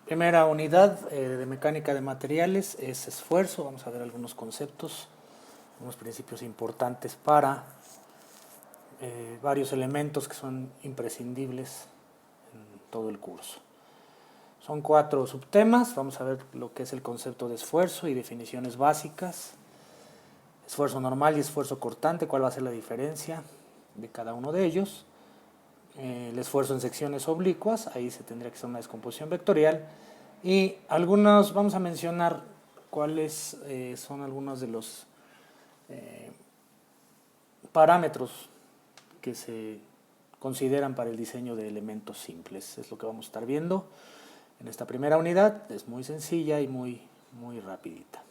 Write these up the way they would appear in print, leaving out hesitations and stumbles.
Primera unidad de mecánica de materiales es esfuerzo. Vamos a ver algunos conceptos, unos principios importantes para varios elementos que son imprescindibles en todo el curso. Son 4 subtemas. Vamos a ver lo que es el concepto de esfuerzo y definiciones básicas. Esfuerzo normal y esfuerzo cortante, cuál va a ser la diferencia de cada uno de ellos. El esfuerzo en secciones oblicuas, ahí se tendría que hacer una descomposición vectorial. Y algunos, vamos a mencionar cuáles son algunos de los parámetros que se consideran para el diseño de elementos simples. Es lo que vamos a estar viendo en esta primera unidad. Es muy sencilla y muy rapidita.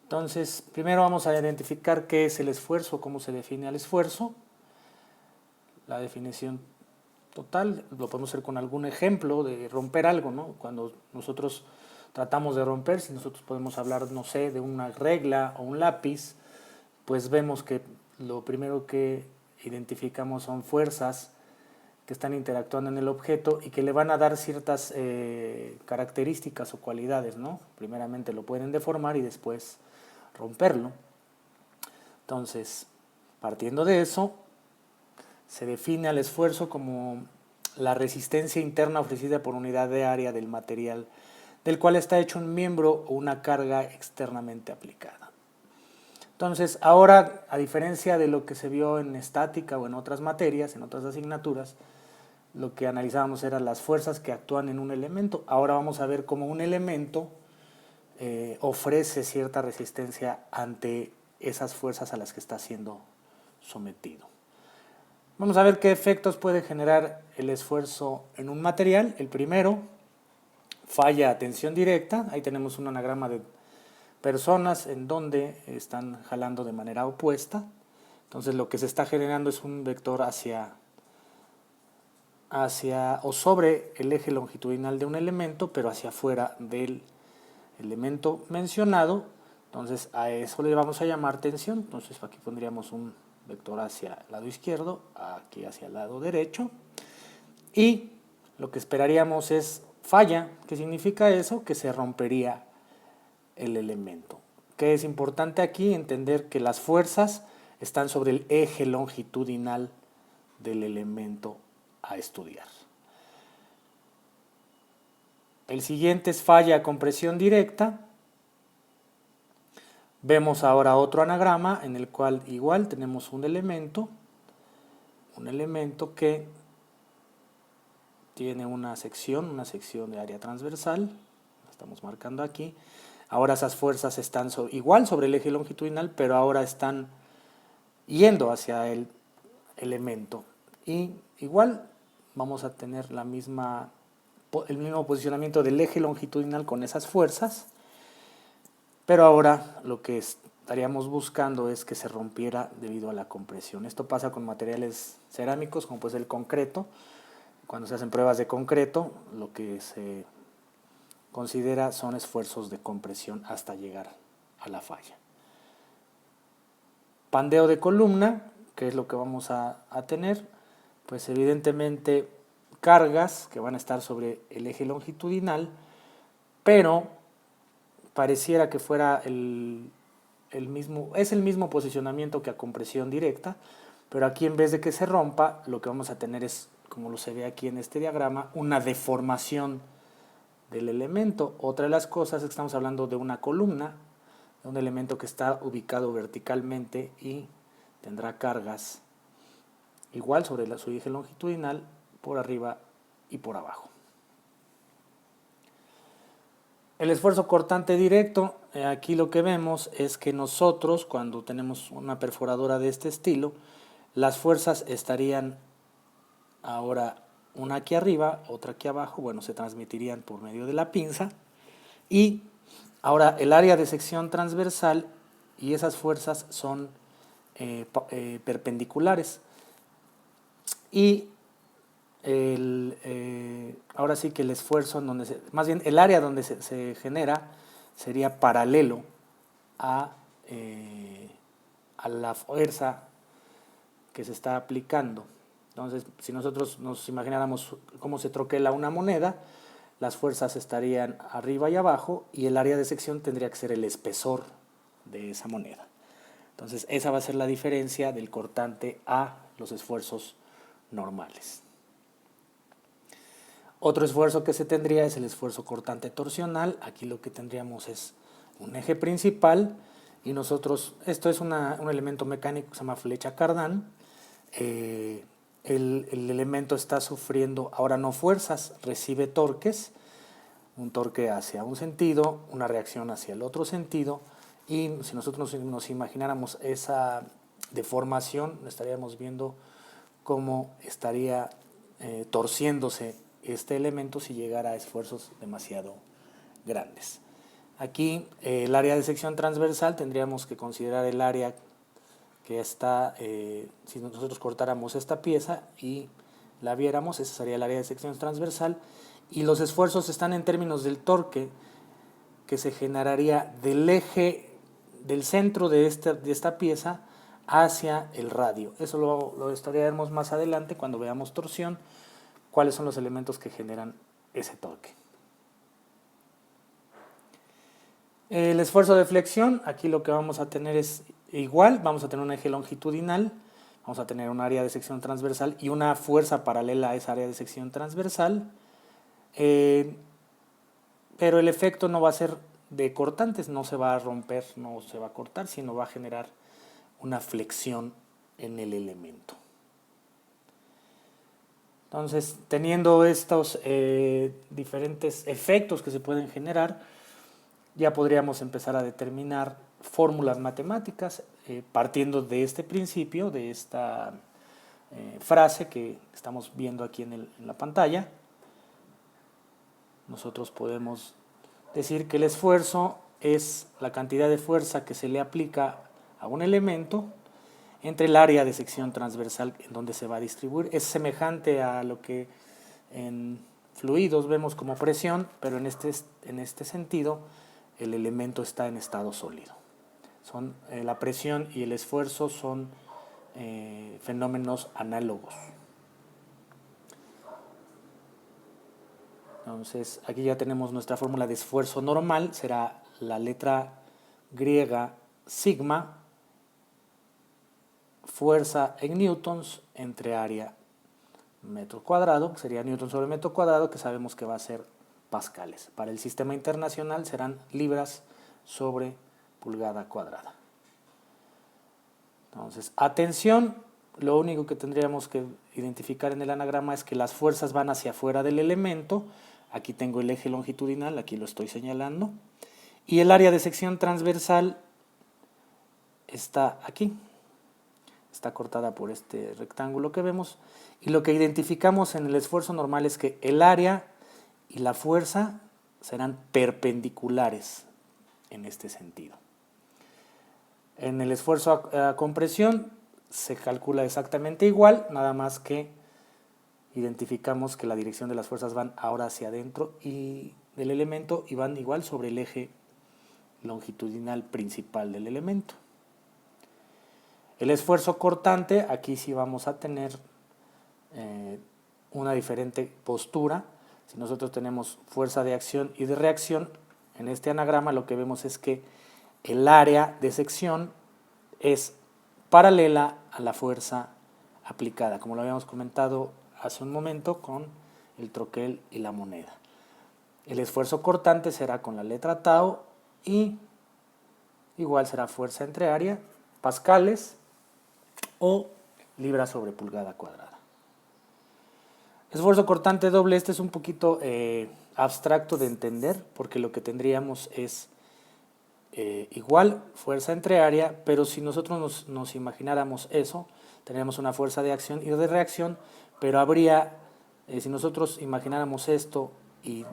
Entonces, primero vamos a identificar qué es el esfuerzo, cómo se define el esfuerzo. La definición total lo podemos hacer con algún ejemplo de romper algo, ¿no? Cuando nosotros tratamos de romper, si nosotros podemos hablar, no sé, de una regla o un lápiz, pues vemos que lo primero que identificamos son fuerzas que están interactuando en el objeto y que le van a dar ciertas características o cualidades, ¿no? Primeramente lo pueden deformar y después romperlo. Entonces, partiendo de eso, se define al esfuerzo como la resistencia interna ofrecida por unidad de área del material del cual está hecho un miembro o una carga externamente aplicada. Entonces, ahora, a diferencia de lo que se vio en estática o en otras materias, en otras asignaturas, lo que analizábamos eran las fuerzas que actúan en un elemento. Ahora vamos a ver cómo un elemento ofrece cierta resistencia ante esas fuerzas a las que está siendo sometido. Vamos a ver qué efectos puede generar el esfuerzo en un material. El primero, falla a tensión directa. Ahí tenemos un anagrama de personas en donde están jalando de manera opuesta. Entonces lo que se está generando es un vector hacia o sobre el eje longitudinal de un elemento, pero hacia afuera del elemento mencionado. Entonces a eso le vamos a llamar tensión. Entonces aquí pondríamos un vector hacia el lado izquierdo, aquí hacia el lado derecho. Y lo que esperaríamos es falla. ¿Qué significa eso? Que se rompería el elemento. ¿Qué es importante aquí? Entender que las fuerzas están sobre el eje longitudinal del elemento a estudiar. El siguiente es falla a compresión directa. Vemos ahora otro anagrama en el cual igual tenemos un elemento que tiene una sección de área transversal, la estamos marcando aquí. Ahora esas fuerzas están igual sobre el eje longitudinal, pero ahora están yendo hacia el elemento. Y igual vamos a tener el mismo posicionamiento del eje longitudinal con esas fuerzas, pero ahora lo que estaríamos buscando es que se rompiera debido a la compresión. Esto pasa con materiales cerámicos como puede ser el concreto. Cuando se hacen pruebas de concreto, lo que se considera son esfuerzos de compresión hasta llegar a la falla. Pandeo de columna, que es lo que vamos a tener, pues evidentemente cargas que van a estar sobre el eje longitudinal, pero pareciera que fuera el mismo posicionamiento que a compresión directa, pero aquí en vez de que se rompa, lo que vamos a tener es, como se ve aquí en este diagrama, una deformación del elemento. Otra de las cosas es que estamos hablando de una columna, de un elemento que está ubicado verticalmente y tendrá cargas igual sobre su eje longitudinal por arriba y por abajo. El esfuerzo cortante directo, aquí lo que vemos es que nosotros, cuando tenemos una perforadora de este estilo, las fuerzas estarían ahora una aquí arriba, otra aquí abajo, bueno, se transmitirían por medio de la pinza, y ahora el área de sección transversal y esas fuerzas son perpendiculares. Y ahora sí que el esfuerzo, más bien el área donde se genera sería paralelo a la fuerza que se está aplicando. Entonces, si nosotros nos imagináramos cómo se troquela una moneda, las fuerzas estarían arriba y abajo y el área de sección tendría que ser el espesor de esa moneda. Entonces esa va a ser la diferencia del cortante a los esfuerzos normales. Otro esfuerzo que se tendría es el esfuerzo cortante torsional. Aquí lo que tendríamos es un eje principal y nosotros, esto es un elemento mecánico que se llama flecha Cardan. El elemento está sufriendo ahora no fuerzas, recibe torques, un torque hacia un sentido, una reacción hacia el otro sentido, y si nosotros nos imagináramos esa deformación, estaríamos viendo cómo estaría torciéndose este elemento si llegara a esfuerzos demasiado grandes. Aquí el área de sección transversal tendríamos que considerar el área que está, si nosotros cortáramos esta pieza y la viéramos, esa sería el área de sección transversal, y los esfuerzos están en términos del torque que se generaría del eje, del centro de esta pieza hacia el radio. Eso lo estudiaremos más adelante cuando veamos torsión, cuáles son los elementos que generan ese torque. El esfuerzo de flexión, aquí lo que vamos a tener es igual, vamos a tener un eje longitudinal, vamos a tener un área de sección transversal y una fuerza paralela a esa área de sección transversal, pero el efecto no va a ser de cortantes, no se va a romper, no se va a cortar, sino va a generar una flexión en el elemento. Entonces, teniendo estos diferentes efectos que se pueden generar, ya podríamos empezar a determinar fórmulas matemáticas partiendo de este principio, de esta frase que estamos viendo aquí en la pantalla. Nosotros podemos decir que el esfuerzo es la cantidad de fuerza que se le aplica a un elemento entre el área de sección transversal en donde se va a distribuir. Es semejante a lo que en fluidos vemos como presión, pero en este sentido el elemento está en estado sólido. La presión y el esfuerzo son fenómenos análogos. Entonces, aquí ya tenemos nuestra fórmula de esfuerzo normal, será la letra griega sigma, fuerza en newtons entre área metro cuadrado, sería newton sobre metro cuadrado, que sabemos que va a ser pascales. Para el sistema internacional serán libras sobre pulgada cuadrada. Entonces, atención, lo único que tendríamos que identificar en el anagrama es que las fuerzas van hacia afuera del elemento. Aquí tengo el eje longitudinal, aquí lo estoy señalando, y el área de sección transversal está aquí, está cortada por este rectángulo que vemos, y lo que identificamos en el esfuerzo normal es que el área y la fuerza serán perpendiculares en este sentido. En el esfuerzo a compresión se calcula exactamente igual, nada más que identificamos que la dirección de las fuerzas van ahora hacia adentro y del elemento y van igual sobre el eje longitudinal principal del elemento. El esfuerzo cortante, aquí sí vamos a tener una diferente postura. Si nosotros tenemos fuerza de acción y de reacción, en este anagrama lo que vemos es que el área de sección es paralela a la fuerza aplicada, como lo habíamos comentado hace un momento con el troquel y la moneda. El esfuerzo cortante será con la letra tau y igual será fuerza entre área, pascales o libras sobre pulgada cuadrada. Esfuerzo cortante doble, este es un poquito abstracto de entender porque lo que tendríamos es igual fuerza entre área, pero si nosotros nos imagináramos eso, tendríamos una fuerza de acción y de reacción, pero habría, si nosotros imagináramos esto y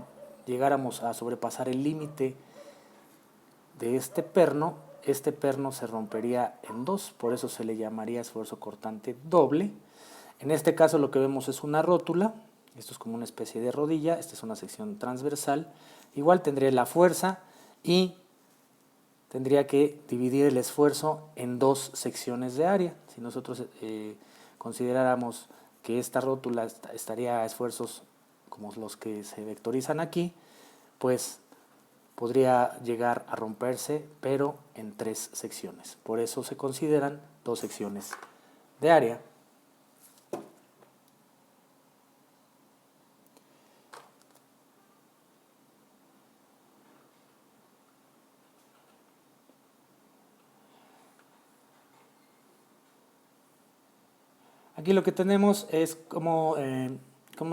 llegáramos a sobrepasar el límite de este perno se rompería en dos, por eso se le llamaría esfuerzo cortante doble. En este caso lo que vemos es una rótula, esto es como una especie de rodilla, esta es una sección transversal, igual tendría la fuerza y tendría que dividir el esfuerzo en dos secciones de área. Si nosotros consideráramos que esta rótula estaría a esfuerzos como los que se vectorizan aquí, pues podría llegar a romperse, pero en 3 secciones. Por eso se consideran 2 secciones de área. Aquí lo que tenemos es cómo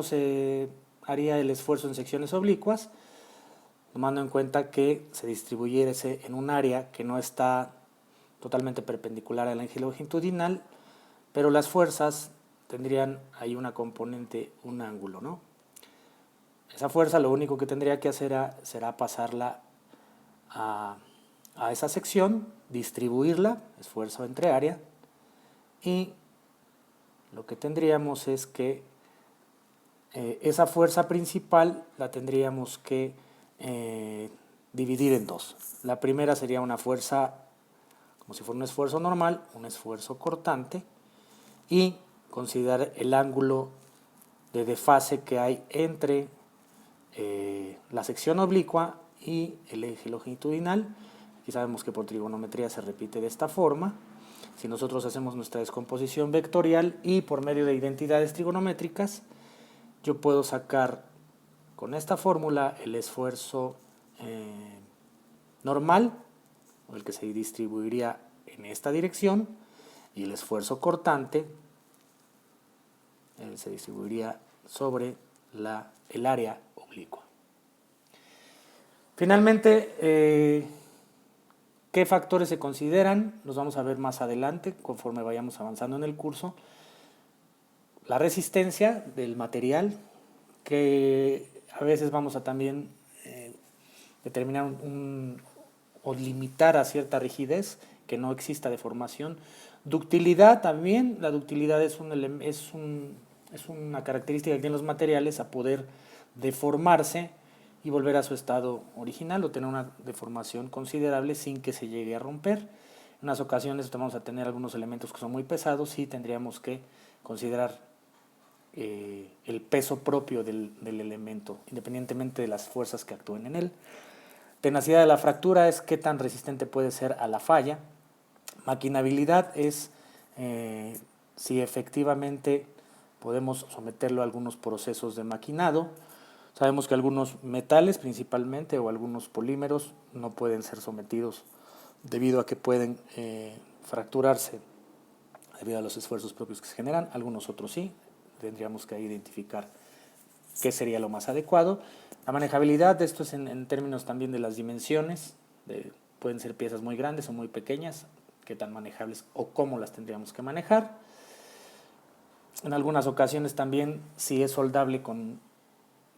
se haría el esfuerzo en secciones oblicuas, tomando en cuenta que se distribuyese en un área que no está totalmente perpendicular al eje longitudinal, pero las fuerzas tendrían ahí una componente, un ángulo, ¿no? Esa fuerza lo único que tendría que hacer será pasarla a esa sección, distribuirla, esfuerzo entre área, y lo que tendríamos es que esa fuerza principal la tendríamos que dividir en 2. La primera sería una fuerza, como si fuera un esfuerzo normal, un esfuerzo cortante, y considerar el ángulo de desfase que hay entre la sección oblicua y el eje longitudinal. Aquí sabemos que por trigonometría se repite de esta forma. Si nosotros hacemos nuestra descomposición vectorial y por medio de identidades trigonométricas, yo puedo sacar con esta fórmula el esfuerzo normal, o el que se distribuiría en esta dirección, y el esfuerzo cortante se distribuiría sobre el área oblicua. Finalmente, ¿qué factores se consideran? Los vamos a ver más adelante conforme vayamos avanzando en el curso. La resistencia del material, que a veces vamos a también determinar o limitar a cierta rigidez, que no exista deformación. Ductilidad también, la ductilidad es una característica que tienen los materiales a poder deformarse y volver a su estado original o tener una deformación considerable sin que se llegue a romper. En unas ocasiones vamos a tener algunos elementos que son muy pesados y tendríamos que considerar el peso propio del elemento, independientemente de las fuerzas que actúen en él. Tenacidad de la fractura es qué tan resistente puede ser a la falla. Maquinabilidad es si efectivamente podemos someterlo a algunos procesos de maquinado. Sabemos que algunos metales principalmente o algunos polímeros no pueden ser sometidos debido a que pueden fracturarse debido a los esfuerzos propios que se generan, algunos otros sí. Tendríamos que identificar qué sería lo más adecuado. La manejabilidad, esto es en términos también de las dimensiones, pueden ser piezas muy grandes o muy pequeñas, qué tan manejables o cómo las tendríamos que manejar. En algunas ocasiones también si es soldable con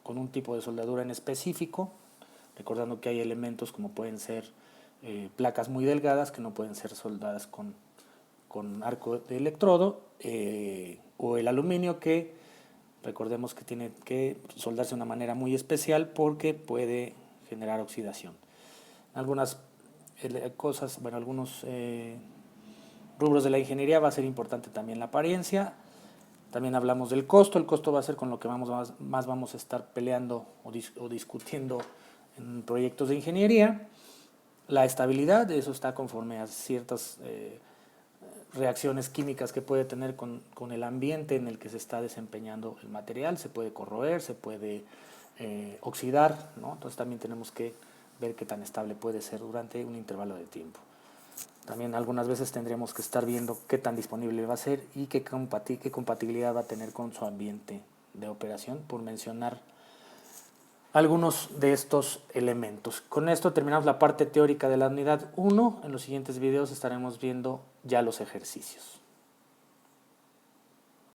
un tipo de soldadura en específico, recordando que hay elementos como pueden ser placas muy delgadas que no pueden ser soldadas con arco de electrodo, o el aluminio, que recordemos que tiene que soldarse de una manera muy especial porque puede generar oxidación. Algunas cosas, bueno, algunos rubros de la ingeniería va a ser importante también la apariencia. También hablamos del costo. El costo va a ser con lo que más vamos a estar peleando o discutiendo en proyectos de ingeniería. La estabilidad, eso está conforme a ciertas reacciones químicas que puede tener con el ambiente en el que se está desempeñando el material. Se puede corroer, se puede oxidar, ¿no? Entonces también tenemos que ver qué tan estable puede ser durante un intervalo de tiempo. También algunas veces tendremos que estar viendo qué tan disponible va a ser y qué compatibilidad va a tener con su ambiente de operación, por mencionar algunos de estos elementos. Con esto terminamos la parte teórica de la unidad 1. En los siguientes videos estaremos viendo ya los ejercicios.